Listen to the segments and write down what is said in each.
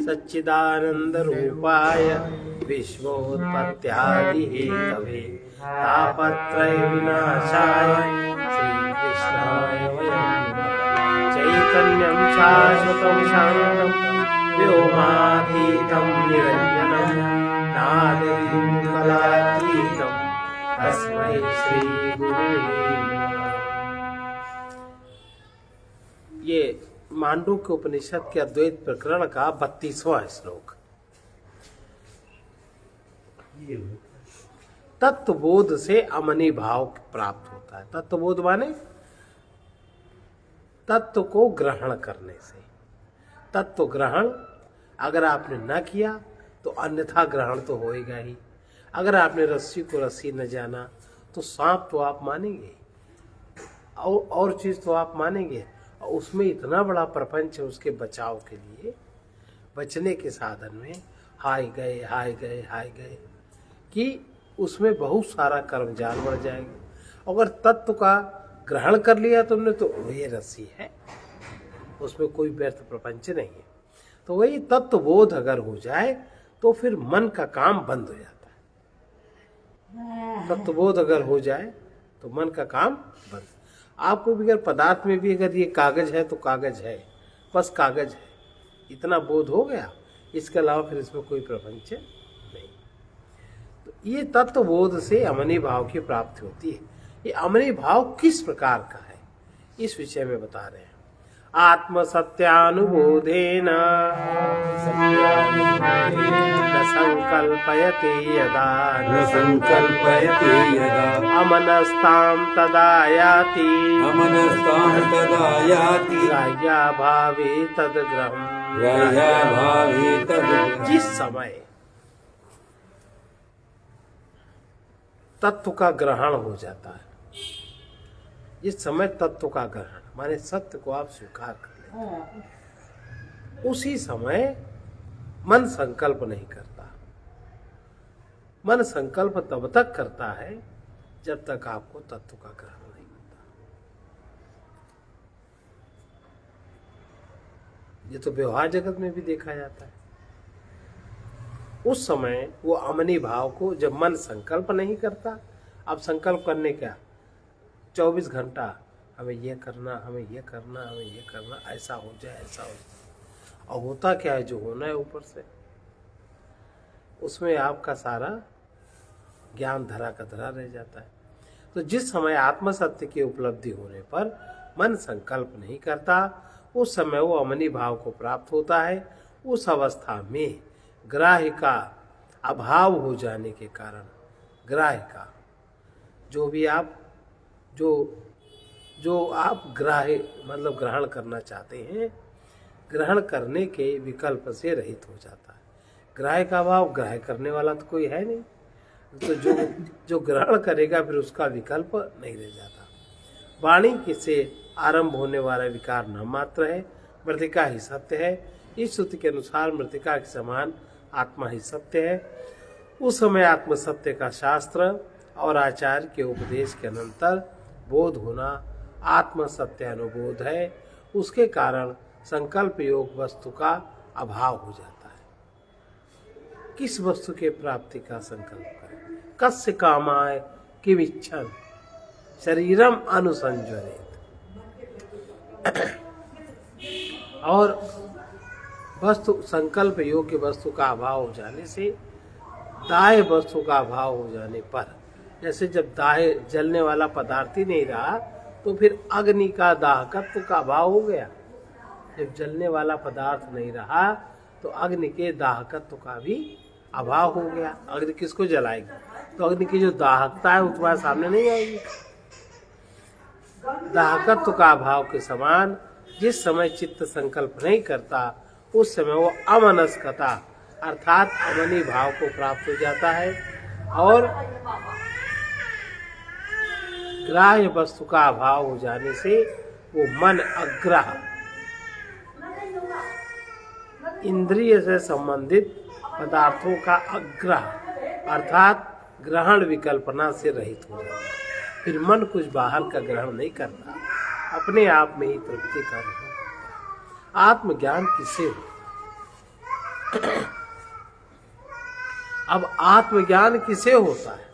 सच्चिदानंद रूपाय विश्वोत्पत्त्यादिहेतवे तापत्रय विनाशाय श्रीकृष्णाय वयं नमः। चैतन्यं शाश्वतं शान्तं व्योमातीतं निरञ्जनं नादं कलातीतं तस्मै श्री गुरुवे नमः। ये मांडूक्य उपनिषद के अद्वैत प्रकरण का 32वां श्लोक। तत्वबोध से अमनी भाव प्राप्त होता है। तत्वबोध माने तत्व को ग्रहण करने से। तत्व ग्रहण अगर आपने न किया तो अन्यथा ग्रहण तो होएगा ही। अगर आपने रस्सी को रस्सी न जाना तो सांप तो आप मानेंगे और चीज तो आप मानेंगे। उसमें इतना बड़ा प्रपंच है, उसके बचाव के लिए बचने के साधन में हाय गए कि उसमें बहुत सारा कर्मजाल बढ़ जाएगा। अगर तत्व का ग्रहण कर लिया तुमने तो ये रस्सी है, उसमें कोई व्यर्थ प्रपंच नहीं है। तो वही तत्वबोध अगर हो जाए तो फिर मन का काम बंद हो जाता है। तत्वबोध अगर हो जाए तो मन का काम बंद। आपको भी अगर पदार्थ में भी अगर ये कागज है तो कागज है, बस कागज है, इतना बोध हो गया, इसके अलावा फिर इसमें कोई प्रपंच नहीं। तो ये तत्वबोध से अमनी भाव की प्राप्ति होती है। ये अमनी भाव किस प्रकार का है इस विषय में बता रहे हैं। आत्म सत्यानुबोधेन संकल्पयते यदा अमनस्तां तदा याति ग्राह्या भावे तद्ग्रहम्। जिस समय तत्व का ग्रहण हो जाता है, जिस समय तत्व का ग्रहण माने सत्य को आप स्वीकार कर लेते हैं, उसी समय मन संकल्प नहीं करता। मन संकल्प तब तक करता है जब तक आपको तत्व का ग्रहण नहीं होता। ये तो व्यवहार जगत में भी देखा जाता है। उस समय वो अमनी भाव को जब मन संकल्प नहीं करता, अब संकल्प करने क्या 24 घंटा हमें ये करना, हमें ये करना, हमें ये करना, ऐसा हो जाए, ऐसा हो जाए। और होता क्या है, जो होना है ऊपर से, उसमें आपका सारा ज्ञान धरा का धरा रह जाता है। तो जिस समय आत्म सत्य की उपलब्धि होने पर मन संकल्प नहीं करता, उस समय वो अमनी भाव को प्राप्त होता है। उस अवस्था में ग्राह्य का अभाव हो जाने के कारण, ग्राह्य का जो भी आप जो आप ग्राह्य मतलब ग्रहण करना चाहते हैं, ग्रहण करने के विकल्प से रहित हो जाता है। ग्राह्य का अभाव, ग्राह्य करने वाला तो कोई है नहीं, तो जो ग्रहण करेगा फिर उसका विकल्प नहीं रह जाता। वाणी से आरंभ होने वाला विकार न मात्र है, मृतिका ही सत्य है। इस श्रुति के अनुसार मृतिका के समान आत्मा ही सत्य है। उस समय आत्म सत्य का शास्त्र और आचार्य के उपदेश के अनंतर बोध होना आत्म सत्य अनुबोध है। उसके कारण संकल्प योग वस्तु का अभाव हो जाता है। किस वस्तु के प्राप्ति का संकल्प करें? कस्य कामाय किमिच्छन् शरीरम अनुसंजरेत। और वस्तु संकल्प योग्य वस्तु का अभाव हो जाने से, दाह्य वस्तु का अभाव हो जाने पर, जैसे जब दाह्य जलने वाला पदार्थ ही नहीं रहा तो फिर अग्नि का दाहकत्व का अभाव हो गया। जब जलने वाला पदार्थ नहीं रहा तो अग्नि के दाहकत्व का भी अभाव हो गया। अग्नि किसको जलाएगी? तो अग्नि की जो दाहकता है वो तुम्हारे सामने नहीं आएगी। दाहकत्व का अभाव के समान जिस समय चित्त संकल्प नहीं करता, उस समय वो अमनस्कता अर्थात अमनी भाव को प्राप्त हो जाता है। और ग्राह्य वस्तु का अभाव हो जाने से वो मन अग्रह, इंद्रिय से संबंधित पदार्थों का अग्रह अर्थात ग्रहण विकल्पना से रहित हो जाता है। फिर मन कुछ बाहर का ग्रहण नहीं करता, अपने आप में ही तृप्ति का अनुभव करता है। आत्मज्ञान किसे हो? अब आत्मज्ञान किसे होता है?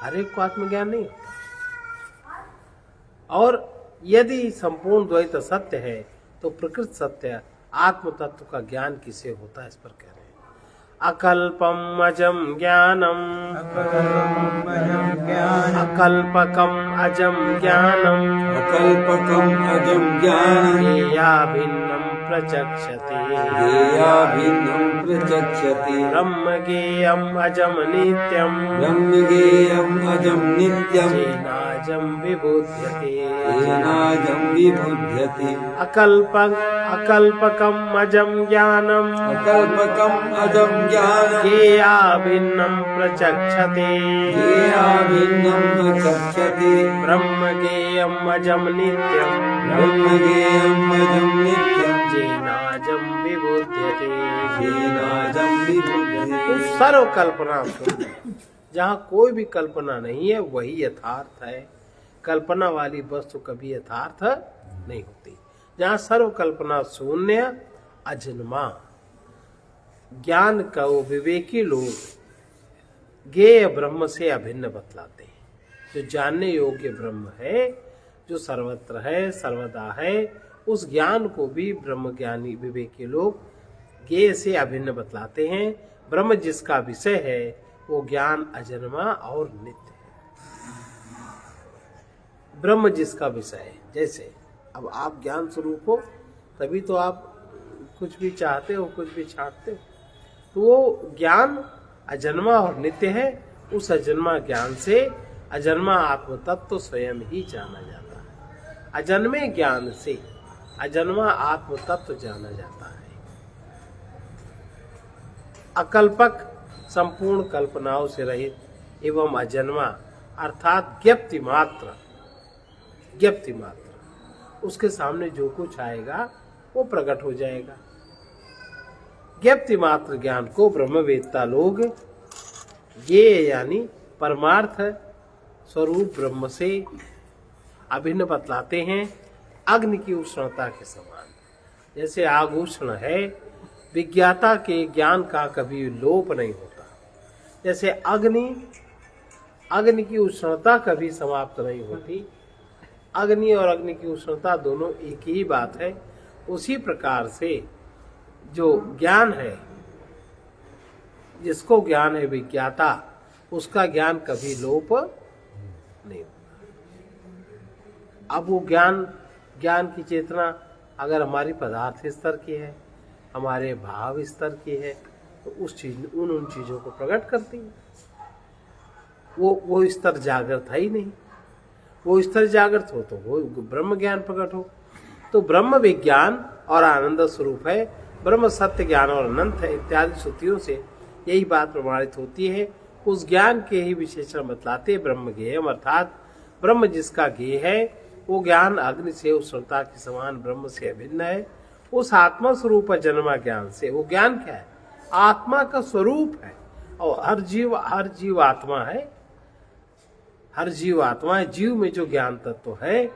हर एक को आत्मज्ञान नहीं होता। और यदि संपूर्ण द्वैत सत्य है तो प्रकृत सत्य आत्म तत्व का ज्ञान किसे होता है? इस पर कह रहे हैं अकल्पम अजम ज्ञानम, अकल्पकम अजम ज्ञानम, अकल्पकम अजम ज्ञानम, गेया भिन्नम प्रचक्षते, गेया भिन्नम प्रचक्षते, ब्रह्म गेयम अजम नित्यम, ब्रह्म गेयम अजम नित्यम, येनाजम विबुध्यते, येनाजम विबुध्यते, अकल्पकम अजम ज्ञानम, अकल्पकम अजम ज्ञानम, गेया भिन्नम प्रचक्षते, गेया भिन्नम प्रचक्षते, ब्रह्म गेयम अजम नित्यम, ब्रह्म गेयम अजम नित्यम, येनाजम विबुध्यते, येनाजम विबुध्यते। तो सर्व कल्पना शून्य, जहाँ कोई भी कल्पना नहीं है वही यथार्थ है। कल्पना वाली वस्तु कभी यथार्थ नहीं होती। जहाँ सर्व कल्पना शून्य अजन्मा ज्ञान का वो विवेकी लोग ज्ञेय ब्रह्म से अभिन्न बतलाते हैं। जो जानने योग्य ब्रह्म है, जो सर्वत्र है, सर्वदा है, उस ज्ञान को भी ब्रह्म ज्ञानी विवेकी लोग ज्ञेय से अभिन्न बतलाते हैं। ब्रह्म जिसका विषय है वो ज्ञान अजन्मा और नित्य है। ब्रह्म जिसका विषय है, जैसे अब आप ज्ञान स्वरूप हो तभी तो आप कुछ भी चाहते हो, कुछ भी छाटते हो। तो वो ज्ञान अजन्मा और नित्य है। उस अजन्मा ज्ञान से अजन्मा आत्म तत्व तो स्वयं ही जाना जाता है। अजन्मे ज्ञान से अजन्मा आत्म तत्व जाना जाता है। अकल्पक संपूर्ण कल्पनाओं से रहित एवं अजन्मा अर्थात ज्ञप्ति मात्र, उसके सामने जो कुछ आएगा वो प्रकट हो जाएगा। ज्ञप्ति मात्र ज्ञान को ब्रह्मवेत्ता लोग ये यानी परमार्थ स्वरूप ब्रह्म से अभिन्न बतलाते हैं। अग्नि की उष्णता के समान, जैसे आग उष्ण है, विज्ञाता के ज्ञान का कभी लोप नहीं होता। जैसे अग्नि की उष्णता कभी समाप्त नहीं होती। अग्नि और अग्नि की उष्णता दोनों एक ही बात है। उसी प्रकार से जो ज्ञान है, जिसको ज्ञान है विज्ञाता, उसका ज्ञान कभी लोप नहीं होता। अब वो ज्ञान की चेतना अगर हमारी पदार्थ स्तर की है, हमारे भाव स्तर की है, तो उन चीजों को प्रकट करती है। वो स्तर जागृत है ही नहीं। वो स्तर जागृत हो तो वो ब्रह्म ज्ञान प्रकट हो। तो ब्रह्म विज्ञान और आनंद स्वरूप है। ब्रह्म सत्य ज्ञान और अनंत है इत्यादि श्रुतियों से यही बात प्रमाणित होती है। उस ज्ञान के ही विशेषण बतलाते ब्रह्म ज्ञेयम, अर्थात ब्रह्म जिसका ज्ञेय है वो ज्ञान अग्नि से उष्णता के समान ब्रह्म से अभिन्न है। उस आत्मा स्वरूप जन्मा ज्ञान से, वो ज्ञान क्या है? आत्मा का स्वरूप है। और हर जीव आत्मा है। हर जीव आत्मा है। जीव में जो ज्ञान तत्व है,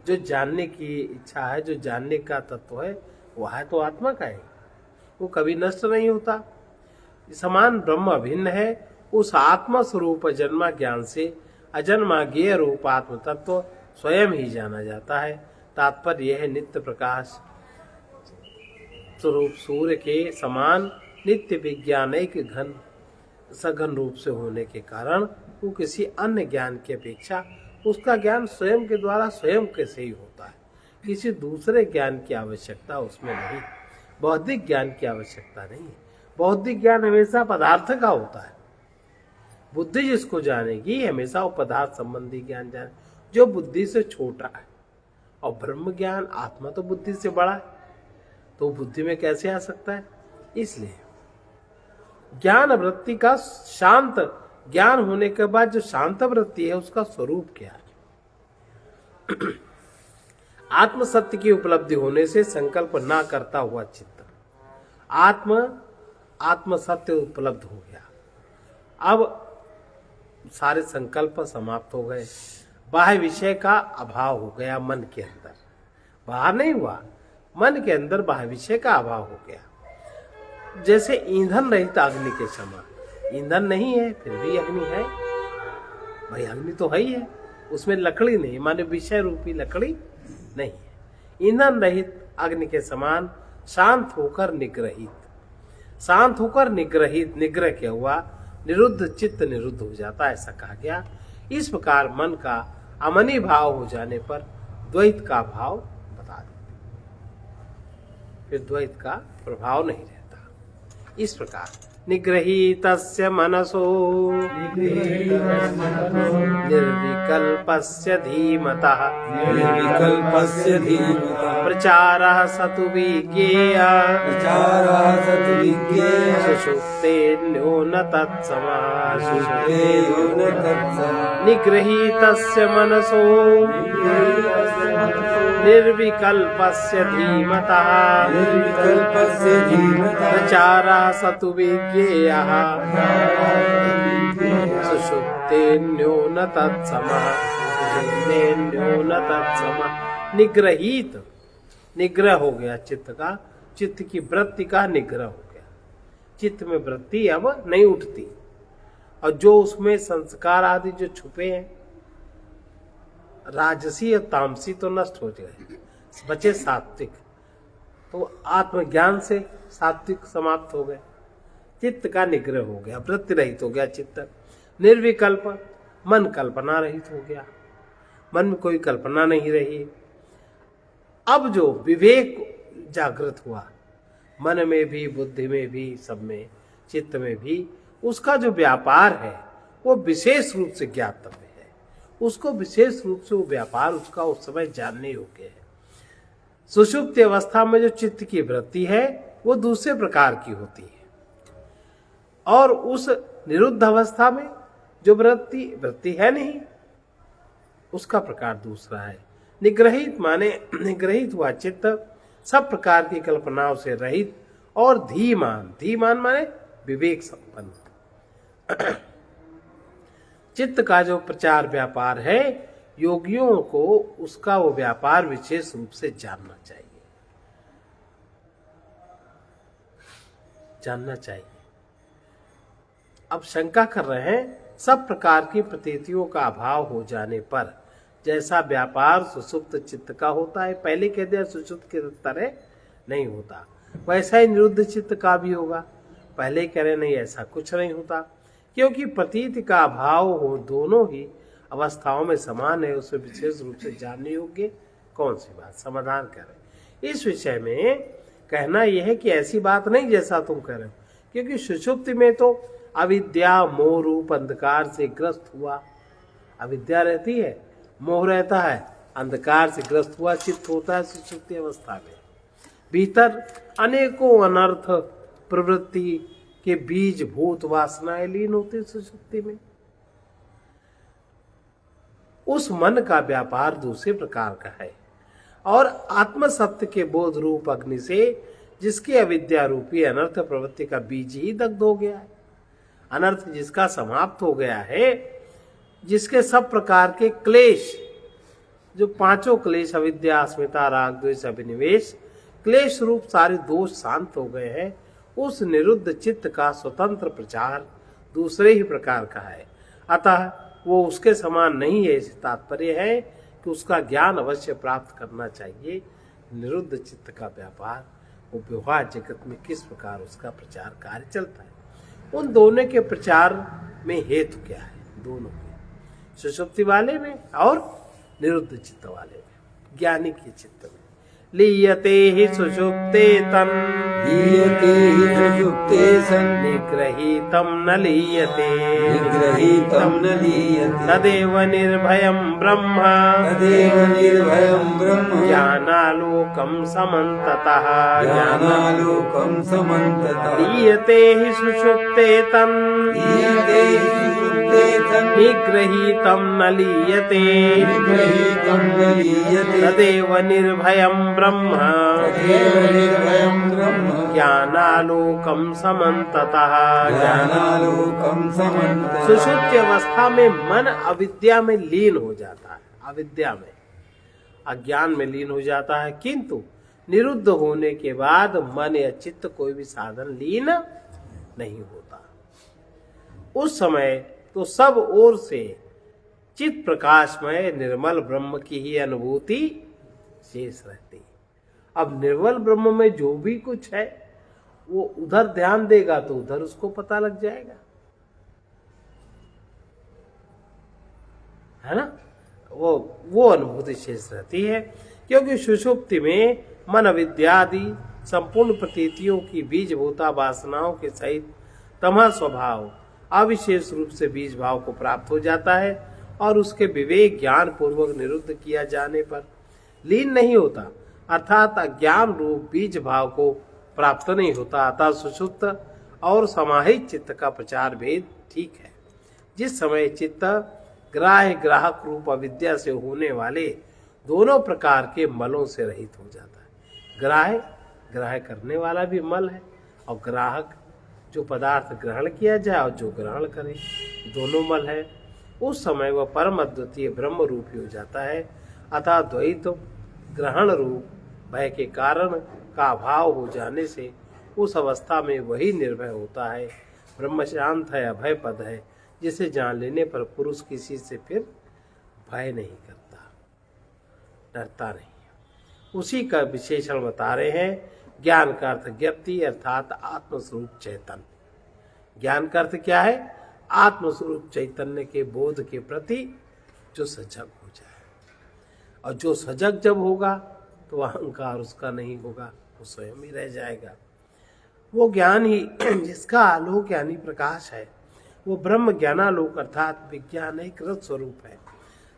जो जानने की इच्छा है, जो जानने का तत्व है, वह है तो आत्मा का है। वो कभी नष्ट नहीं होता। समान ब्रह्म अभिन्न है। उस आत्मा स्वरूप जन्मा ज्ञान से अजन्मा ज्ञेय रूप आत्म तत्व स्वयं ही जाना जाता है। तात्पर्य यह है, नित्य प्रकाश स्वरूप सूर्य के समान नित्य विज्ञान एक घन सघन रूप से होने के कारण वो किसी अन्य ज्ञान की अपेक्षा उसका ज्ञान स्वयं के द्वारा स्वयं कैसे ही होता है। किसी दूसरे ज्ञान की आवश्यकता उसमें नहीं। बौद्धिक ज्ञान की आवश्यकता नहीं है। बौद्धिक ज्ञान हमेशा पदार्थ का होता है। बुद्धि जिसको जानेगी हमेशा वो पदार्थ संबंधी ज्ञान जाने, जो बुद्धि से छोटा है। और ब्रह्म ज्ञान, आत्मा तो बुद्धि से बड़ा है, तो बुद्धि में कैसे आ सकता है? इसलिए ज्ञान वृत्ति का शांत ज्ञान होने के बाद जो शांत वृत्ति है उसका स्वरूप क्या है? आत्म सत्य की उपलब्धि होने से संकल्प ना करता हुआ चित्त आत्म सत्य उपलब्ध हो गया। अब सारे संकल्प समाप्त हो गए। बाह्य विषय का अभाव हो गया मन के अंदर। बाहर नहीं हुआ, मन के अंदर बाह्य विषय का अभाव हो गया। जैसे ईंधन रहित अग्नि के समान। ईंधन नहीं है फिर भी अग्नि है, भाई अग्नि तो है ही है, उसमें लकड़ी नहीं, माने विषय रूपी लकड़ी नहीं है। ईंधन रहित अग्नि के समान शांत होकर निग्रहित, शांत होकर निग्रहित, निग्रह क्या हुआ, निरुद्ध चित्त निरुद्ध हो जाता है, ऐसा कहा गया। इस प्रकार मन का अमनी भाव हो जाने पर द्वैत का भाव बता देते, फिर द्वैत का प्रभाव नहीं रहता। इस प्रकार निगृहीतस्य मनसो निर्विकल्पस्य धीमतः निर्विकल्पस्य धीमतः प्रचारः सतु विज्ञेयः विचारः सतु विज्ञेयः सुषुप्तेऽन्यो न तत्समः सुषुप्तेयो न तत्समः निगृहीतस्य मनसो निर्विकल्पस्य धीमतः निर्विकल्पस्य धीमतः प्रचारः सतु विज्ञेयः सुषुप्तेऽन्यो न तत्समः सुषुप्तेऽन्यो न तत्समः। निग्रहित, निग्रह हो गया चित्त का, चित्त की वृत्ति का निग्रह हो गया, चित्त में वृत्ति अब नहीं उठती, और जो उसमें संस्कार आदि जो छुपे हैं राजसी और तामसी तो नष्ट हो गए, बचे सात्विक, तो आत्मज्ञान से सात्विक समाप्त हो गए, चित्त का निग्रह हो गया, वृत्ति रहित हो गया चित्त। निर्विकल्प, मन कल्पना रहित हो गया, मन में कोई कल्पना नहीं रही। अब जो विवेक जागृत हुआ, मन में भी, बुद्धि में भी, सब में, चित्त में भी, उसका जो व्यापार है वो विशेष रूप से ज्ञातव्य है, उसको विशेष रूप से वो व्यापार उसका उस समय जानने योग्य है। सुषुप्त अवस्था में जो चित्त की वृत्ति है वो दूसरे प्रकार की होती है, और उस निरुद्ध अवस्था में जो वृत्ति है नहीं, उसका प्रकार दूसरा है। निग्रहित माने निग्रहित हुआ चित्त सब प्रकार की कल्पनाओं से रहित और धीमान, धीमान माने विवेक संपन्न। चित्त का जो प्रचार व्यापार है, योगियों को उसका वो व्यापार विशेष रूप से जानना चाहिए, जानना चाहिए। अब शंका कर रहे हैं, सब प्रकार की प्रतीतियों का अभाव हो जाने पर जैसा व्यापार सुषुप्त चित्त का होता है, पहले कह दिया सुषुप्त के तरह नहीं होता, वैसा ही निरुद्ध चित्त का भी होगा। पहले कह रहे नहीं, ऐसा कुछ नहीं होता, क्योंकि प्रतीति का अभाव हो दोनों ही अवस्थाओं में समान है, उसे विशेष रूप से जानने योग्य कौन सी बात। समाधान करें इस विषय में, कहना यह है कि ऐसी बात नहीं जैसा तुम कह रहे हो, क्योंकि सुषुप्ति में तो अविद्या मोह रूप अंधकार से ग्रस्त हुआ, अविद्या रहती है, मोह रहता है, अंधकार से ग्रस्त हुआ चित्त होता है सुषुप्ति अवस्था में। भीतर अनेकों अनर्थ प्रवृत्ति के बीज भूत वासनाएं लीन होती सुषुप्ति में। उस मन का व्यापार दूसरे प्रकार का है, और आत्म सत्य के बोध रूप अग्नि से जिसके अविद्या रूपी अनर्थ प्रवृत्ति का बीज ही दग्ध हो गया है, अनर्थ जिसका समाप्त हो गया है, जिसके सब प्रकार के क्लेश, जो पांचों क्लेश अविद्या अस्मिता राग द्वेष अभिनिवेश क्लेश रूप सारे दोष शांत हो गए हैं, उस निरुद्ध चित्त का स्वतंत्र प्रचार दूसरे ही प्रकार का है। अतः वो उसके समान नहीं है, इसे तात्पर्य है कि उसका ज्ञान अवश्य प्राप्त करना चाहिए। निरुद्ध चित्त का व्यापार, वो व्यवहार जगत में किस प्रकार उसका प्रचार कार्य चलता है, उन दोनों के प्रचार में हेतु क्या है, दोनों के, सुषुप्ति वाले में और निरुद्ध चित्त वाले में। ज्ञानी के चित्त में लीयते ही सुषुप्ते तन, लीयते हि सुषुप्ते सन् निग्रहीतं न लीयते, निग्रहीतं न लीयते, तदेव निर्भयं ब्रह्म, तदेव निर्भयं ब्रह्म, ज्ञानालोकं समन्ततः, ज्ञानालोकं समन्ततः, लीयते हि सुषुप्ते तन्, लीयते हि सुषुप्ते तन्, निग्रहीतं न लीयते, निग्रहीतं न लीयते, तदेव निर्भयं ब्रह्म, तदेव निर्भयं ब्रह्म, ज्ञानालोकं समन्ततः। ज्ञानालोकं समन्ततः। सुषुप्ति अवस्था में मन अविद्या में लीन हो जाता है, अविद्या में, अज्ञान में लीन हो जाता है, किंतु निरुद्ध होने के बाद मन या चित्त कोई भी साधन लीन नहीं होता। उस समय तो सब ओर से चित्त प्रकाशमय निर्मल ब्रह्म की ही अनुभूति शेष रहती। अब निर्मल ब्रह्म में जो भी कुछ है वो उधर ध्यान देगा तो उधर उसको पता लग जाएगा, है ना। वो अनुभूति शेष रहती है, क्योंकि सुषुप्ति में मन अविद्यादि संपूर्ण प्रतीतियों की बीजभूता वासनाओं के सहित तमह स्वभाव अविशेष रूप से बीज भाव को प्राप्त हो जाता है और उसके विवेक ज्ञान पूर्वक निरुद्ध किया जाने पर लीन नहीं होता, अर्थात अज्ञान रूप बीज भाव को प्राप्त नहीं होता। अतः सुषुप्त और समाहित चित्त का प्रचार भेद ठीक है। जिस समय चित्त ग्राह्य ग्राहक रूप अविद्या से होने वाले दोनों प्रकार के मलों से रहित हो जाता है। ग्राह्य करने वाला भी मल है और ग्राहक जो पदार्थ ग्रहण किया जाए और जो ग्रहण करे, दोनों मल है। उस समय वह परम अद्वितीय ब्रह्म रूपी हो जाता है। अतः द्वैत ग्रहण रूप भय के कारण का अभाव हो जाने से उस अवस्था में वही निर्भय होता है। ब्रह्म शांत है, अभय पद है, जिसे जान लेने पर पुरुष किसी से फिर भय नहीं करता, डरता नहीं। उसी का विशेषण बता रहे हैं। ज्ञान का अर्थ ज्ञप्ति अर्थात आत्मस्वरूप चैतन्य। ज्ञान का अर्थ क्या है? आत्मस्वरूप चैतन्य के बोध के प्रति जो सजग हो जाए, और जो सजग जब होगा तो अहंकार उसका नहीं होगा, वो स्वयं ही रह जाएगा। वो ज्ञान ही जिसका आलोक यानी प्रकाश है, वो ब्रह्म ज्ञानालोक अर्थात विज्ञान एक रस स्वरूप है।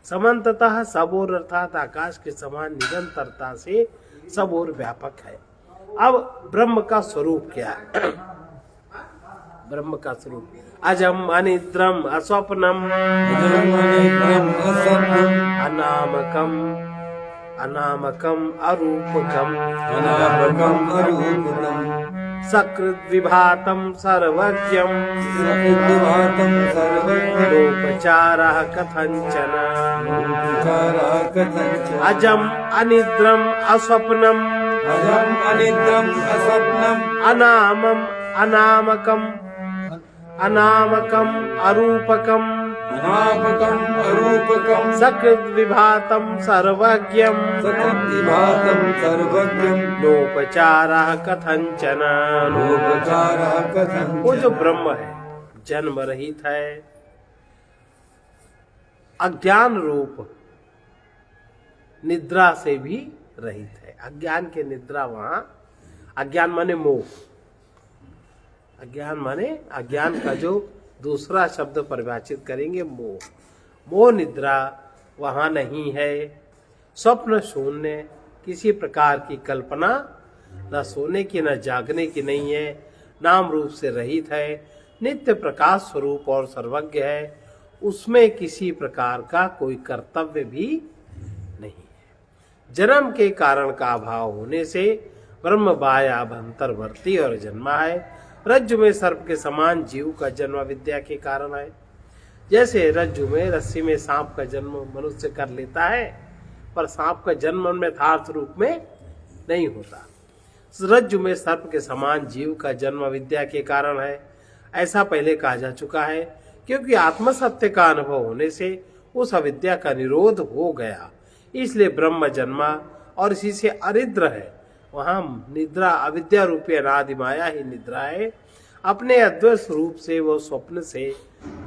समन्ततः सब ओर अर्थात आकाश के समान निरंतरता से सब ओर व्यापक है। अब ब्रह्म का स्वरूप क्या है? ब्रह्म का स्वरूप अजम अनिद्रम अस्वप्नम अनामकम अनामकम अरूपकम सकृत विभातम सर्वज्ञम लोपचारः कथंचन अजम अनिद्रम अस्वप्नम अनामम अनामकम अनामकम अरूपकम सकृत विभातम सर्वज्ञम लोपचारः कथंचन। वो जो ब्रह्म है जन्म रहित है, अज्ञान रूप निद्रा से भी रहित है। अज्ञान के निद्रा वहां, अज्ञान माने मोह, अज्ञान माने अज्ञान का जो दूसरा शब्द परिभाषित करेंगे मोह, मोह निद्रा वहां नहीं है। स्वप्न शून्य, किसी प्रकार की कल्पना न सोने की न जागने की नहीं है, नाम रूप से रहित है, नित्य प्रकाश स्वरूप और सर्वज्ञ है। उसमें किसी प्रकार का कोई कर्तव्य भी नहीं है। जन्म के कारण का अभाव होने से ब्रह्म बाह्याभंतरवर्ती और जन्मा है। रज्जु में सर्प के समान जीव का जन्म विद्या के कारण है। जैसे रज्जु में रस्सी में सांप का जन्म मनुष्य कर लेता है, पर सांप का जन्म में यथार्थ रूप में नहीं होता। रज्जु में सर्प के समान जीव का जन्म विद्या के कारण है, ऐसा पहले कहा जा चुका है। क्योंकि आत्म सत्य का अनुभव होने से उस अविद्या का निरोध हो गया, इसलिए ब्रह्म जन्मा और इसी से अनिद्र है। वहां निद्रा अविद्या रूपी अनादि माया ही निद्रा है। अपने अद्वैत स्वरूप से वो स्वप्न से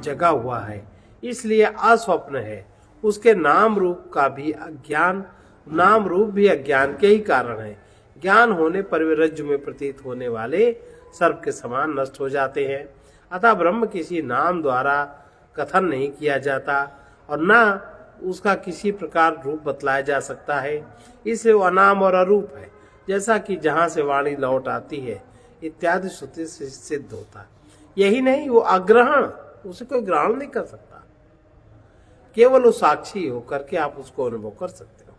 जगा हुआ है, इसलिए अस्वप्न है। उसके नाम रूप का भी अज्ञान, नाम रूप भी अज्ञान के ही कारण है। ज्ञान होने पर वे रज्जु में प्रतीत होने वाले सर्प के समान नष्ट हो जाते हैं। अतः ब्रह्म किसी नाम द्वारा कथन नहीं किया जाता और न उसका किसी प्रकार रूप बतलाया जा सकता है, इसलिए वो अनाम और अरूप है। जैसा कि जहां से वाणी लौट आती है इत्यादि श्रुति से सिद्ध होता है। यही नहीं, वो अग्रहण, उसे कोई ग्रहण नहीं कर सकता, केवल वो साक्षी होकर के आप उसको अनुभव कर सकते हो।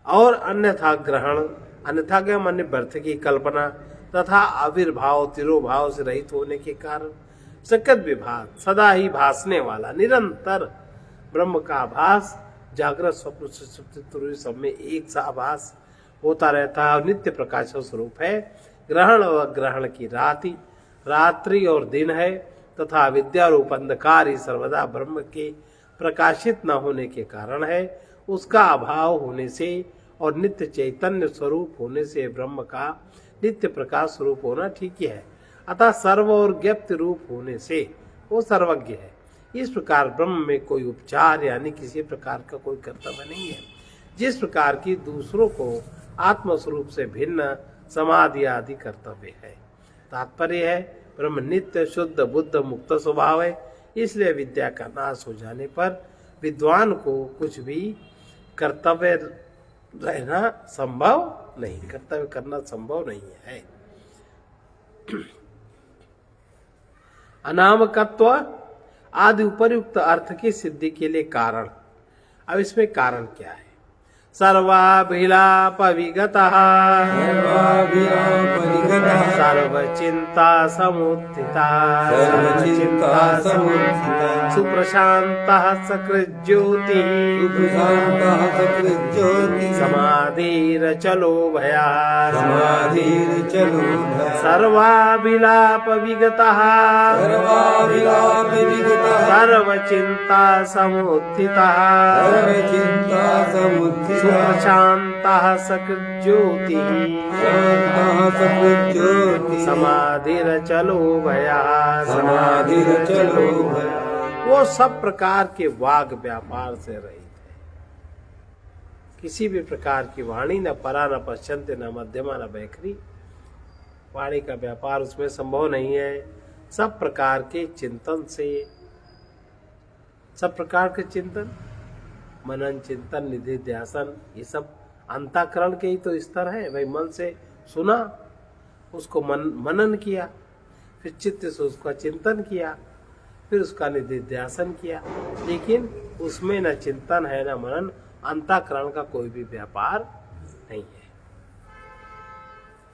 और अन्यथा ग्रहण, अन्यथा क्या माने व्यर्थ की कल्पना तथा आविर्भाव तिरोभाव से रहित होने के कारण सकत विभाग, सदा ही भासने वाला निरंतर ब्रह्म का आभास, जागृत स्वप्न सुषुप्ति सब में एक सा आभास होता रहता है और नित्य प्रकाश स्वरूप है। ग्रहण व ग्रहण की रात्रि और दिन है तथा विद्या रूप अंधकार ही सर्वदा ब्रह्म के प्रकाशित न होने के कारण है। उसका अभाव होने से और नित्य चैतन्य स्वरूप होने से ब्रह्म का नित्य प्रकाश स्वरूप होना ठीक है। अतः सर्व और ज्ञप्त रूप होने से वो सर्वज्ञ है। इस प्रकार ब्रह्म में कोई उपचार यानी किसी प्रकार का कोई कर्तव्य नहीं है। जिस प्रकार की दूसरों को आत्मस्वरूप से भिन्न समाधि आदि कर्तव्य है। तात्पर्य है ब्रह्म नित्य शुद्ध बुद्ध मुक्त स्वभाव है। इसलिए विद्या का नाश हो जाने पर विद्वान को कुछ भी कर्तव्य रहना संभव नहीं, कर्तव्य करना संभव नहीं है। अनामकत्व आदि उपर्युक्त अर्थ की सिद्धि के लिए कारण। अब इसमें कारण क्या है? सर्वाभिलाप विगतः सर्वचिंता समुत्थिता सुप्रशांतः सकृज्योति समाधिरचलो भया सर्वाभिलाप विगतः सर्वचिंता समुत्थिता सुप्रशांतः सकृज्योति समाधिरचलो भया वो सब प्रकार के वाग व्यापार से रहित है। किसी भी प्रकार की वाणी न परा न पश्चंत न मध्यमा न बैखरी, वाणी का व्यापार उसमें संभव नहीं है। सब प्रकार के चिंतन से, सब प्रकार के चिंतन, मनन चिंतन निधि ध्यासन, ये सब अंतःकरण के ही तो स्तर है। भाई मन से सुना, उसको मनन किया, फिर चित्त से उसका चिंतन किया, फिर उसका निधि ध्यासन किया, लेकिन उसमें न चिंतन है न मनन, अंतःकरण का कोई भी व्यापार नहीं है।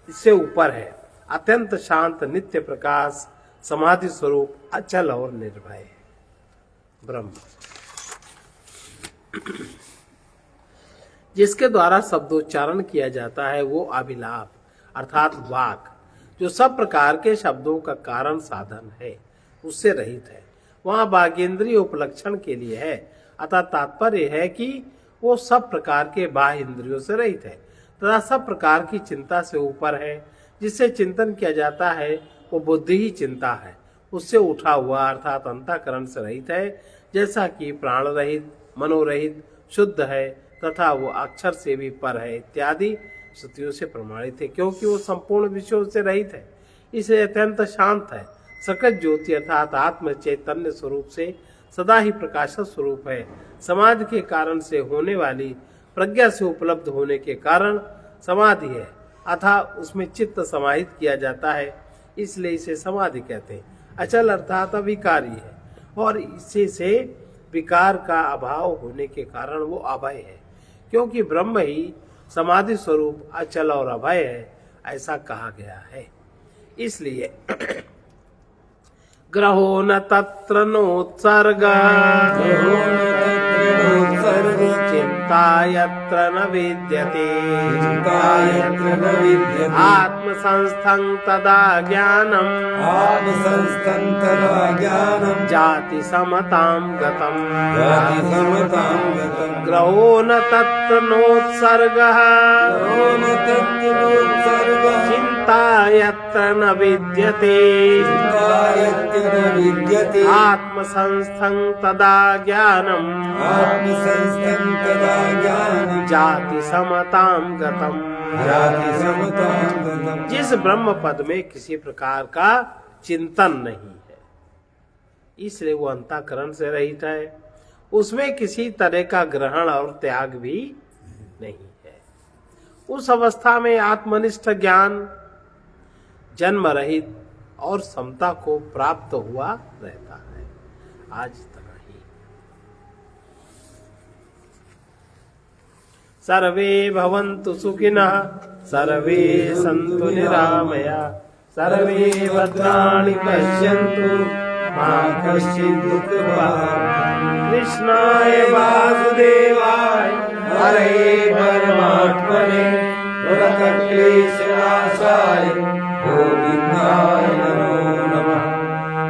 इससे ऊपर है अत्यंत शांत नित्य प्रकाश समाधि स्वरूप अचल और निर्भय है ब्रह्म, जिसके द्वारा शब्दोच्चारण किया जाता है वो अभिलाप अर्थात वाक, जो सब प्रकार के शब्दों का कारण साधन है, उससे रहित है। वहाँ बागेंद्रीय उपलक्षण के लिए है। अतः तात्पर्य है कि वो सब प्रकार के बाह्य इंद्रियों से रहित है तथा सब प्रकार की चिंता से ऊपर है। जिससे चिंतन किया जाता है वो बुद्धि ही चिंता है, उससे उठा हुआ अर्थात अंतःकरण से रहित है। जैसा कि प्राण रहित मनोरहित शुद्ध है तथा वो अक्षर से भी पर है इत्यादि श्रुतियों से प्रमाणित है, क्योंकि वो संपूर्ण विषयों से रहित है, इसलिए अत्यंत शांत है। सकट ज्योति अर्थात आत्म चैतन्य स्वरूप से सदा ही प्रकाशक स्वरूप है। समाधि के कारण से होने वाली प्रज्ञा से उपलब्ध होने के कारण समाधि है, अर्थात उसमें चित्त समाहित किया जाता है, इसलिए इसे समाधि कहते हैं। अचल अर्थात अविकारी है और इसी से विकार का अभाव होने के कारण वो अभय है, क्योंकि ब्रह्म ही समाधि स्वरूप अचल और अभय है, ऐसा कहा गया है। इसलिए ग्रहो न तत्र नोत्सर्ग चिंता यत्र न विद्यते आत्मसंस्थं तदा ज्ञानम् जाति समतां गतम् ग्रहो न तत्र नोत्सर्गः चिंता यत्र न विद्यते आत्मसंस्थं तदा ज्ञानम् जाति समतां गतम्। जिस ब्रह्म पद में किसी प्रकार का चिंतन नहीं है, इसलिए वो अंतःकरण से रहित है, उसमें किसी तरह का ग्रहण और त्याग भी नहीं है। उस अवस्था में आत्मनिष्ठ ज्ञान जन्म रहित और समता को प्राप्त हुआ रहता है। आज इतना ही। सर्वे भवन्तु सुखिनः, सर्वे सन्तु निरामया, सर्वे भद्राणि पश्यन्तु मा कश्चित् दुःखभाग्। कृष्णाय वासुदेवाय हरे परमात्मने क्लेशनाशाय गोविन्दाय नमो नमः।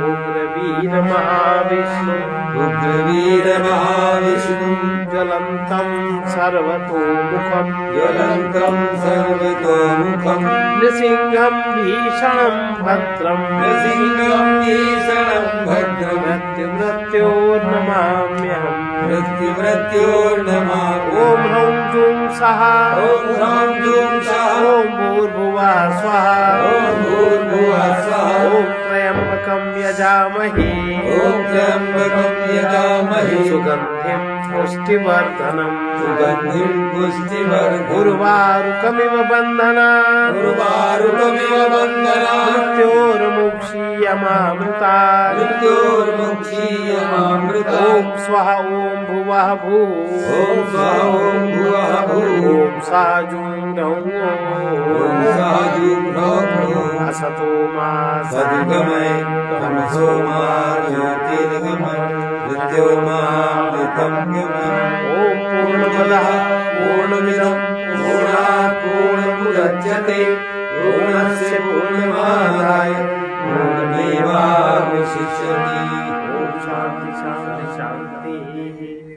उग्रवीर महाविष्णु उग्रवीर महाविष्णु ज्वलन्तं सर्वतोमुखं ज्वलन्तं सर्वतोमुखं नृसिंहं भीषणं भद्रं नृसिंहं भीषणं भद्रं मृत्युर्नमाम्यहम् मृत्युर्नमामि। ॐ ह्रौं जूं सः ॐ ह्रौं जूं सः ॐ भूर्भुवः स्वः ॐ भूर्भुवः स्वः ॐ त्र्यम्बकं यजामहे ॐ त्र्यम्बकं यजामहे सुगन्धिं पुष्टिवर्धनम् सुगन्धिं पुष्टिवर्धनम् उर्वारुकमिव बन्धनात् उर्वारुकमिव बन्धनात् मृत्योर्मुक्षीयमामृता मृत्योर्मुक्षीयमामृता। ॐ स्वः ॐ भुवः भूः ॐ स्वः ॐ भुवः भूः ॐ सा जूं रौं ॐ साधु असतो मा सद्गमय तमसो मा ज्योतिर्गमय मृत्योर्मामृतं गमय। ॐ पूर्णमदः पूर्णमिदं पूर्णात् पूर्णमुदच्यते पूर्णस्य पूर्णमादाय पूर्णमेवावशिष्यति। ॐ शान्ति शान्ति शान्तिः।